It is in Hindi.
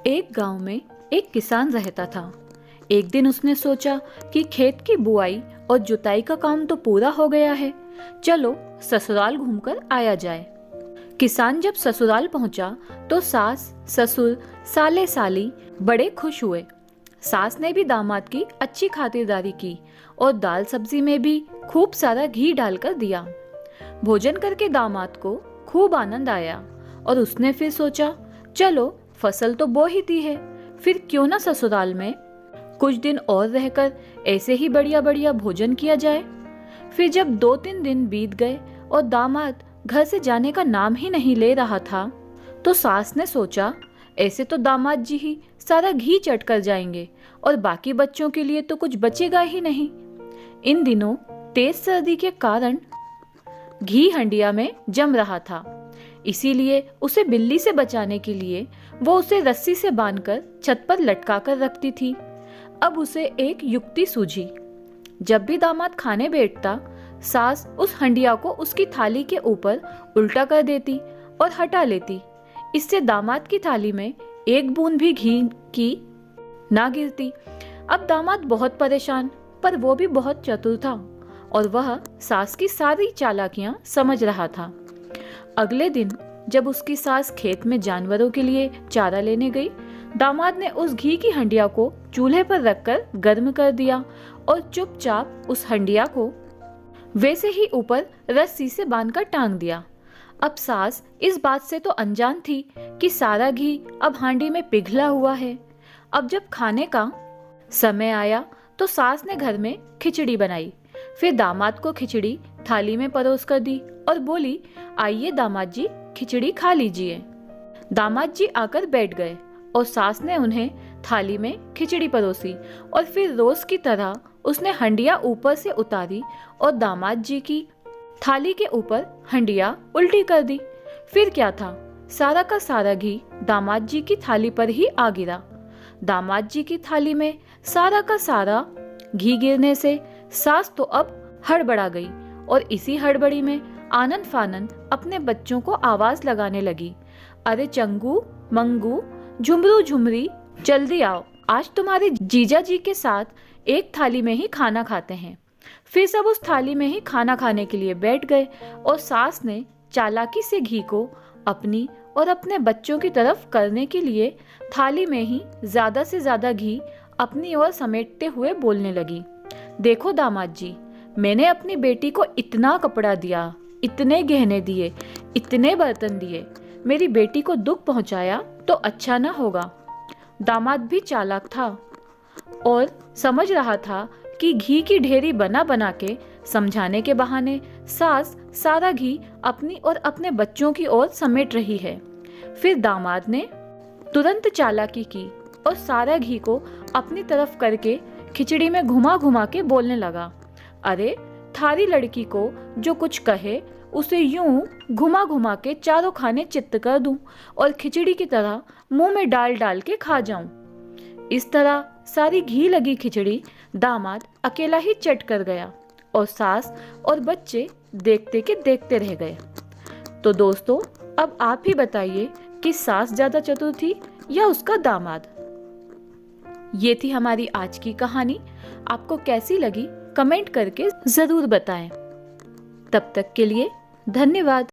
एक गांव में एक किसान रहता था। एक दिन उसने सोचा कि खेत की बुआई और जुताई का काम तो पूरा हो गया है, चलो ससुराल घूमकर आया जाए। किसान जब ससुराल पहुंचा तो सास, ससुर, साले साली बड़े खुश हुए। सास ने भी दामाद की अच्छी खातिरदारी की और दाल सब्जी में भी खूब सारा घी डालकर दिया। भोजन करके दामाद को खूब आनंद आया और उसने फिर सोचा, चलो फसल तो बो ही दी है, फिर क्यों ना ससुराल में कुछ दिन और रहकर ऐसे ही बढ़िया बढ़िया भोजन किया जाए। फिर जब 2-3 दिन बीत गए और दामाद घर से जाने का नाम ही नहीं ले रहा था, तो सास ने सोचा, ऐसे तो दामाद जी ही सारा घी चट कर जाएंगे और बाकी बच्चों के लिए तो कुछ बचेगा ही नहीं। इन दिनों तेज सर्दी के कारण घी हंडिया में जम रहा था, इसीलिए उसे बिल्ली से बचाने के लिए वो उसे रस्सी से बांधकर छत पर लटका कर रखती थी। अब उसे एक युक्ति सूझी। जब भी दामाद खाने बैठता, सास उस हंडिया को उसकी थाली के ऊपर उल्टा कर देती और हटा लेती। इससे दामाद की थाली में एक बूंद भी घी की ना गिरती। अब दामाद बहुत परेशान, पर वो भी बहुत चतुर था और वह सास की सारी चालाकियां समझ रहा था। अगले दिन जब उसकी सास खेत में जानवरों के लिए चारा लेने गई, दामाद ने उस घी की हंडिया को चूल्हे पर रखकर गर्म कर दिया और चुपचाप उस हंडिया को वैसे ही ऊपर रस्सी से बांधकर टांग दिया। अब सास इस बात से तो अनजान थी कि सारा घी अब हांडी में पिघला हुआ है। अब जब खाने का समय आया तो सास ने घर में खिचड़ी बनाई। फिर दामाद को खिचड़ी थाली में परोस कर दी और बोली, आइए दामाद जी, खिचड़ी खा लीजिए। दामाद जी आकर बैठ गए और सास ने उन्हें थाली में खिचड़ी परोसी और फिर रोज की तरह उसने हंडिया ऊपर से उतारी और दामाद जी की थाली के ऊपर हंडिया उल्टी कर दी। फिर क्या था, सारा का सारा घी दामाद जी की थाली पर ही आ गिरा। दामाद जी की थाली में सारा का सारा घी गिरने से सास तो अब हड़बड़ा गई और इसी हड़बड़ी में आनंद फानंद अपने बच्चों को आवाज लगाने लगी, अरे चंगू मंगू झुमरू झुमरी जल्दी आओ, आज तुम्हारे जीजा जी के साथ एक थाली में ही खाना खाते हैं। फिर सब उस थाली में ही खाना खाने के लिए बैठ गए और सास ने चालाकी से घी को अपनी और अपने बच्चों की तरफ करने के लिए थाली में ही ज्यादा से ज्यादा घी अपनी ओर समेटते हुए बोलने लगी, देखो दामाद जी, मैंने अपनी बेटी को इतना कपड़ा दिया, इतने गहने दिए, इतने बर्तन दिए, मेरी बेटी को दुख पहुंचाया तो अच्छा ना होगा। दामाद भी चालाक था और समझ रहा था कि घी की ढेरी बना बना के समझाने के बहाने सास सारा घी अपनी और अपने बच्चों की ओर समेट रही है। फिर दामाद ने तुरंत चालाकी की और सारा घी को अपनी तरफ करके खिचड़ी में घुमा घुमा के बोलने लगा, अरे थारी लड़की को जो कुछ कहे उसे यूं घुमा घुमा के चारों खाने चित्त कर दूं और खिचड़ी की तरह मुंह में डाल डाल के खा जाऊं। इस तरह सारी घी लगी खिचड़ी दामाद अकेला ही चट कर गया और सास और बच्चे देखते के देखते रह गए। तो दोस्तों, अब आप ही बताइए कि सास ज्यादा चतुर थी या उसका दामाद। ये थी हमारी आज की कहानी। आपको कैसी लगी कमेंट करके जरूर बताएं। तब तक के लिए धन्यवाद।